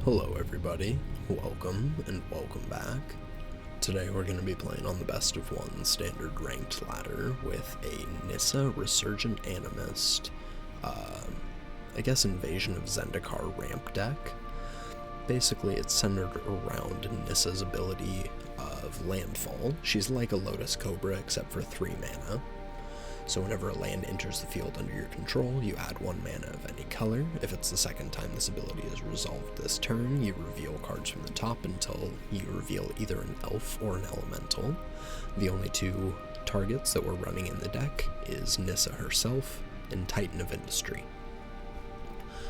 Hello everybody, welcome and welcome back. Today we're going to be playing on the best of one standard ranked ladder with a Nissa Resurgent Animist, I guess Invasion of Zendikar ramp deck. Basically it's centered around Nissa's ability of landfall. She's like a Lotus Cobra except for 3 mana. So whenever a land enters the field under your control, you add 1 mana of any color. If it's the second time this ability is resolved this turn, you reveal cards from the top until you reveal either an elf or an elemental. The only 2 targets that we're running in the deck is Nissa herself and Titan of Industry.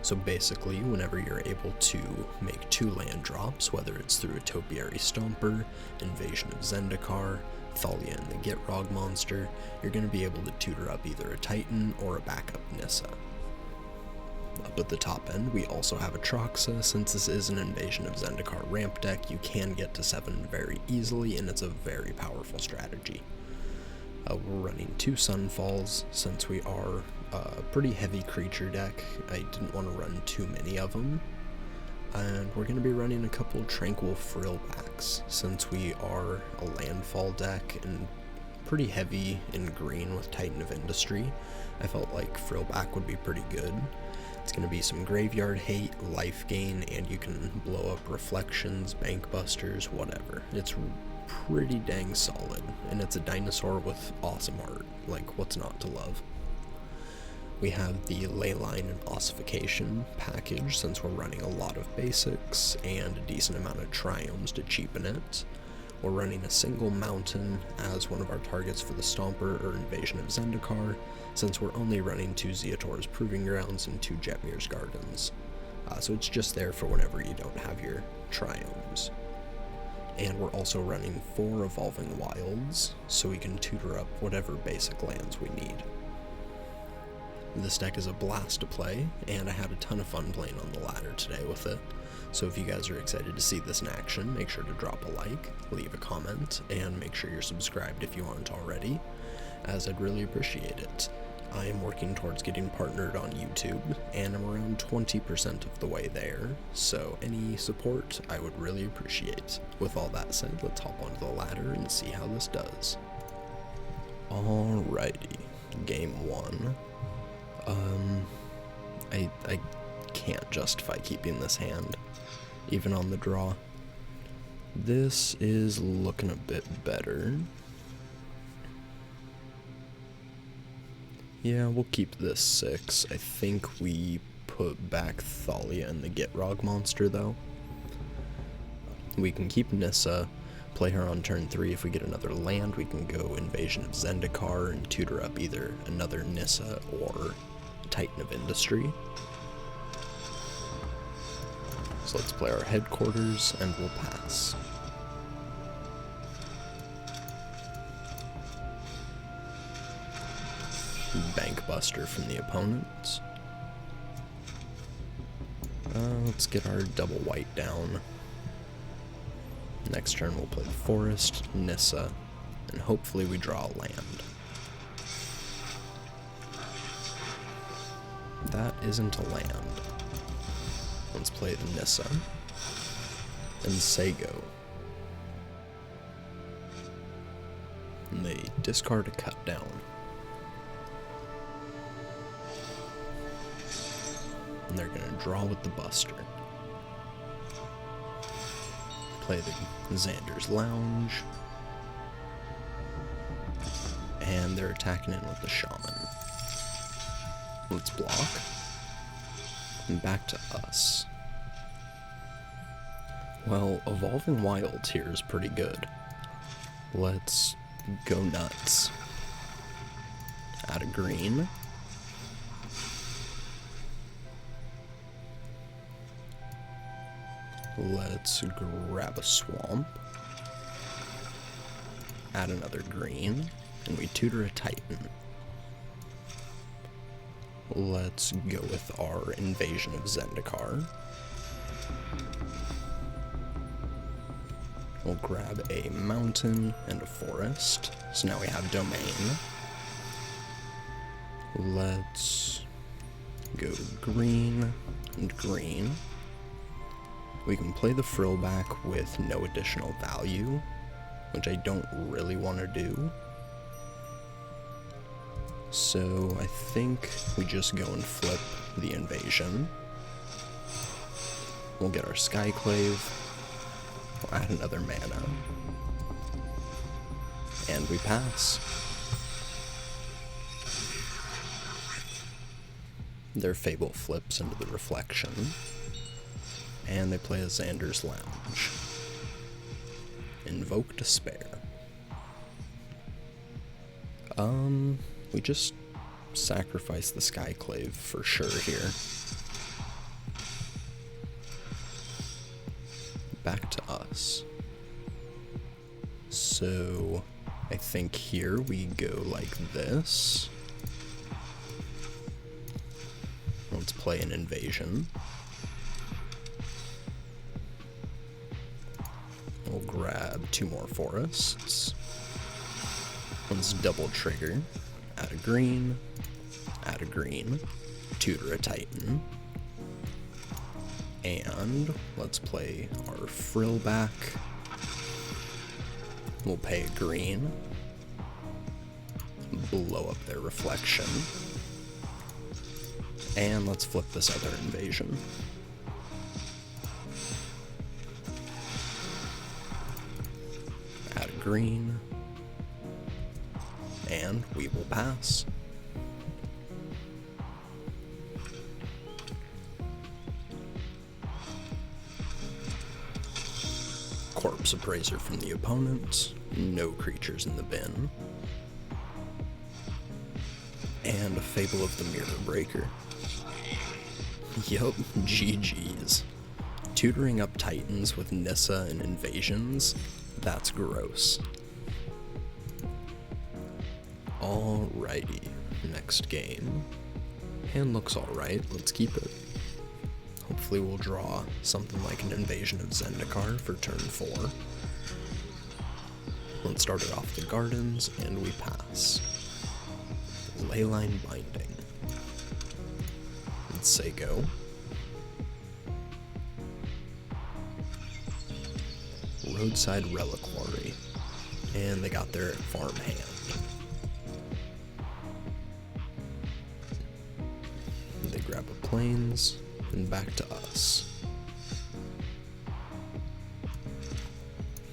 So basically, whenever you're able to make 2 land drops, whether it's through a Topiary Stomper, Invasion of Zendikar, Thalia and the Gitrog monster, you're going to be able to tutor up either a Titan or a backup Nissa. Up at the top end, we also have a Troxa. Since this is an Invasion of Zendikar ramp deck, you can get to 7 very easily, and it's a very powerful strategy. We're running 2 Sunfalls, since we are a pretty heavy creature deck. I didn't want to run too many of them. And we're going to be running a couple Tranquil Frillbacks, since we are a landfall deck and pretty heavy in green with Titan of Industry. I felt like Frillback would be pretty good. It's going to be some graveyard hate, life gain, and you can blow up reflections, bank busters, whatever. It's pretty dang solid, and it's a dinosaur with awesome art. Like, what's not to love? We have the Leyline and Ossification package, since we're running a lot of basics and a decent amount of triomes to cheapen it. We're running a single Mountain as one of our targets for the Stomper or Invasion of Zendikar, since we're only running 2 Zeator's Proving Grounds and 2 Jetmir's Gardens. So it's just there for whenever you don't have your triomes. And we're also running 4 Evolving Wilds, so we can tutor up whatever basic lands we need. This deck is a blast to play, and I had a ton of fun playing on the ladder today with it. So if you guys are excited to see this in action, make sure to drop a like, leave a comment, and make sure you're subscribed if you aren't already, as I'd really appreciate it. I am working towards getting partnered on YouTube, and I'm around 20% of the way there, so any support I would really appreciate. With all that said, let's hop onto the ladder and see how this does. Alrighty, game 1. I can't justify keeping this hand, even on the draw. This is looking a bit better. Yeah, we'll keep this 6. I think we put back Thalia and the Gitrog monster, though. We can keep Nissa, play her on turn 3. If we get another land, we can go Invasion of Zendikar and tutor up either another Nissa or Titan of Industry. So let's play our headquarters and we'll pass. Bank Buster from the opponent. Let's get our double white down. Next turn we'll play the Forest, Nissa, and hopefully we draw a land. That isn't a land. Let's play the Nissa and Sago. And they discard a cut down. And they're gonna draw with the Buster. Play the Xander's Lounge. And they're attacking in with the Shaman. Let's block. And back to us. Well, Evolving Wilds here is pretty good. Let's go nuts. Add a green. Let's grab a swamp. Add another green. And we tutor a Titan. Let's go with our Invasion of Zendikar. We'll grab a mountain and a forest. So now we have domain. Let's go green and green. We can play the frill back with no additional value, which I don't really want to do. So I think we just go and flip the invasion. We'll get our Skyclave. We'll add another mana. And we pass. Their Fable flips into the Reflection. And they play a Xander's Lounge. Invoke Despair. We just sacrifice the Skyclave for sure here. Back to us. So I think here we go like this. Let's play an invasion. We'll grab 2 more forests. Let's double trigger. Add a green, tutor a Titan, and let's play our frill back. We'll pay a green, blow up their Reflection, and let's flip this other invasion. Add a green, and we will pass. Corpse Appraiser from the opponent, no creatures in the bin, and a Fable of the Mirror Breaker. Yup, GG's. Tutoring up Titans with Nissa and invasions, that's gross. Alrighty, next game. Hand looks alright, let's keep it. Hopefully we'll draw something like an Invasion of Zendikar for turn 4. Let's start it off the gardens, and we pass. Leyline Binding. Let's say go. Roadside Reliquary. And they got their farmhand. They grab a plains, and back to us.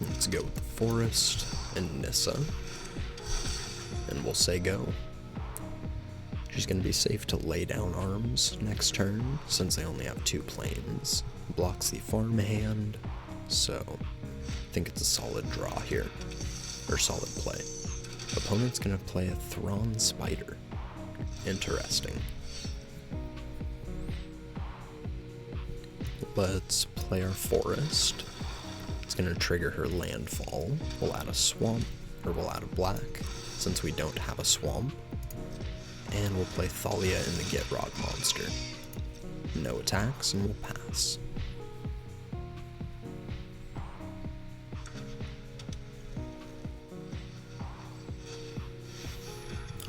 Let's go with the forest and Nissa. And we'll say go. She's going to be safe to lay down arms next turn, since they only have 2 plains. Blocks the farmhand, so I think it's a solid draw here. Or solid play. Opponent's going to play a Thrawn Spider. Interesting. Let's play our forest. It's going to trigger her landfall. We'll add a swamp, or we'll add a black, since we don't have a swamp. And we'll play Thalia in the Gitrog monster. No attacks, and we'll pass.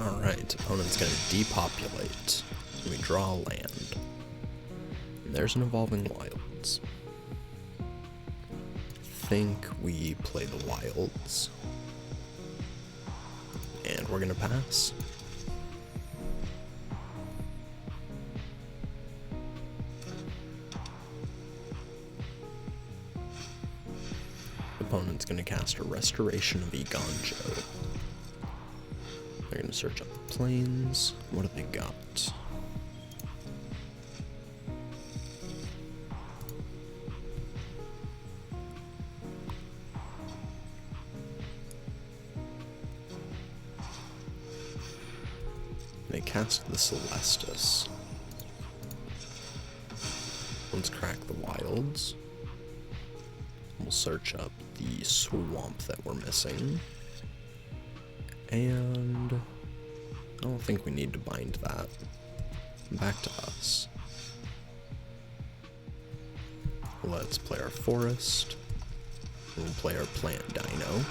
Alright, opponent's going to depopulate. We draw a land. And there's an Evolving Wilds. I think we play the Wilds. And we're going to pass. Opponent's going to cast a Restoration of Iganjo. They're going to search up the plains. What do they got? They cast the Celestus. Let's crack the wilds. We'll search up the swamp that we're missing. And I don't think we need to bind that. Back to us. Let's play our forest. We'll play our plant dino.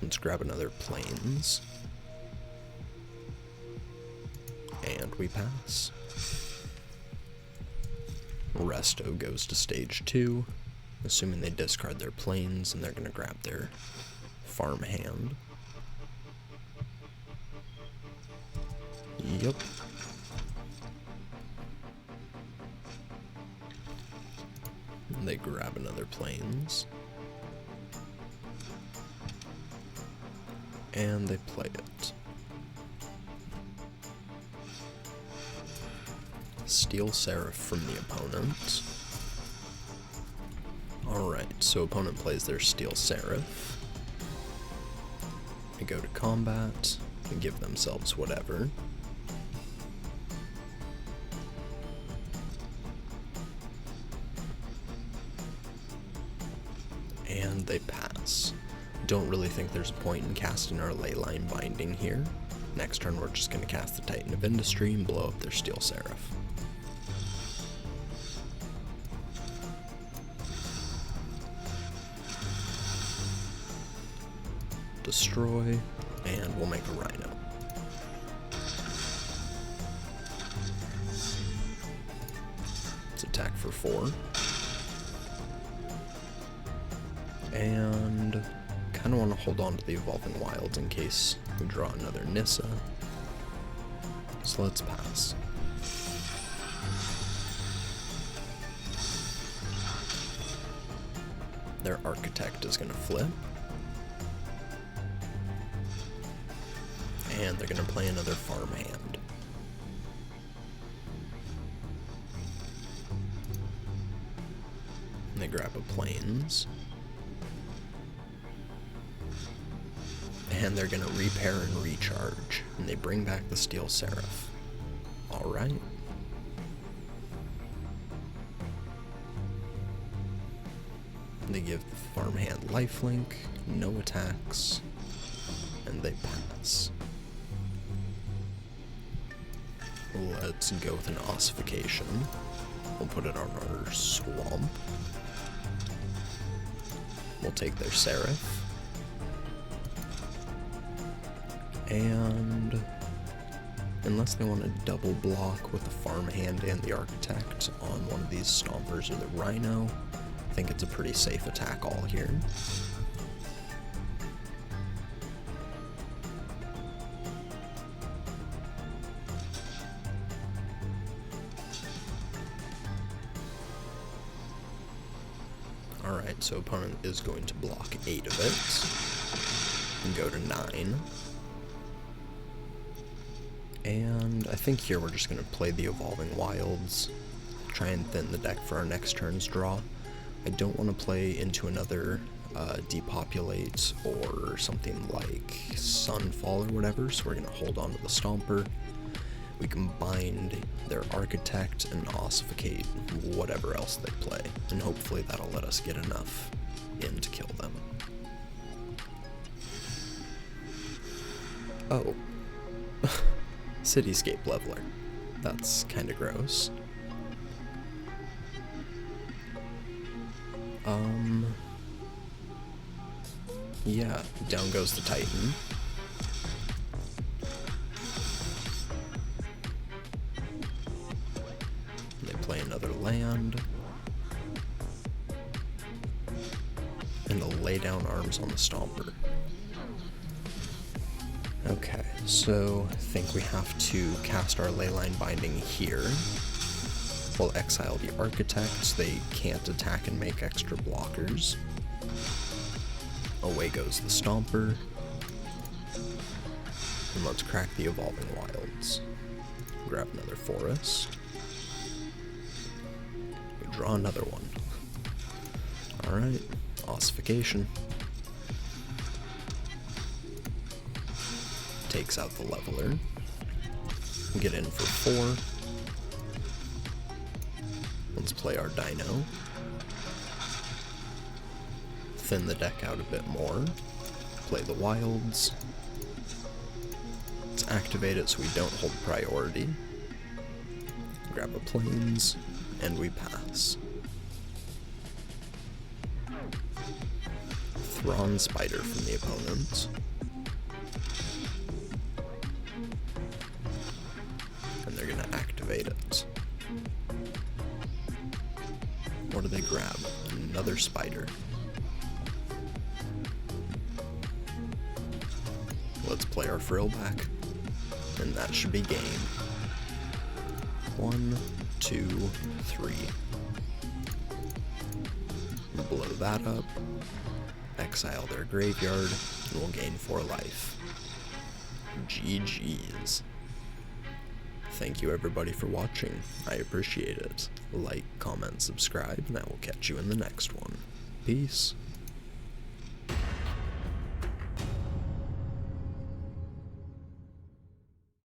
Let's grab another plains. And we pass. Resto goes to stage 2, assuming they discard their planes, and they're going to grab their farm hand. Yep. And they grab another planes. And they play it. Steel Seraph from the opponent. Alright, so opponent plays their Steel Seraph. They go to combat and give themselves whatever. And they pass. Don't really think there's a point in casting our Leyline Binding here. Next turn we're just going to cast the Titan of Industry and blow up their Steel Seraph. Destroy, and we'll make a Rhino. Let's attack for 4. And kind of want to hold on to the Evolving Wilds in case we draw another Nissa. So let's pass. Their Architect is going to flip. And they're going to play another farm hand. And they grab a plains. And they're going to repair and recharge. And they bring back the Steel Seraph. Alright. They give the farmhand lifelink, no attacks, and they pass. Let's go with an ossification. We'll put it on our swamp. We'll take their Seraph. And unless they want to double block with the farmhand and the architect on one of these stompers or the rhino, I think it's a pretty safe attack all here. Alright, so opponent is going to block 8 of it and go to 9. And I think here we're just going to play the Evolving Wilds, try and thin the deck for our next turn's draw. I don't want to play into another Depopulate or something like Sunfall or whatever, so we're going to hold on to the Stomper. We can bind their Architect and ossificate whatever else they play, and hopefully that'll let us get enough in to kill them. Oh. Cityscape Leveler. That's kinda gross. Yeah, down goes the Titan. They play another land. And they'll lay down arms on the Stomper. Okay, so I think we have to cast our Leyline Binding here. We'll exile the Architects, they can't attack and make extra blockers. Away goes the Stomper. And let's crack the Evolving Wilds. Grab another Forest. We draw another one. Alright, ossification. Takes out the Leveler. Get in for 4. Let's play our Dino. Thin the deck out a bit more. Play the Wilds. Let's activate it so we don't hold priority. Grab a Plains, and we pass. Thrawn Spider from the opponent. And they're gonna activate it. do they grab? Another spider. Let's play our frill back, and that should be game. 1, 2, 3. Blow that up, exile their graveyard, and we'll gain 4 life. GG's. Thank you everybody for watching. I appreciate it. Like, comment, subscribe, and I will catch you in the next one. Peace.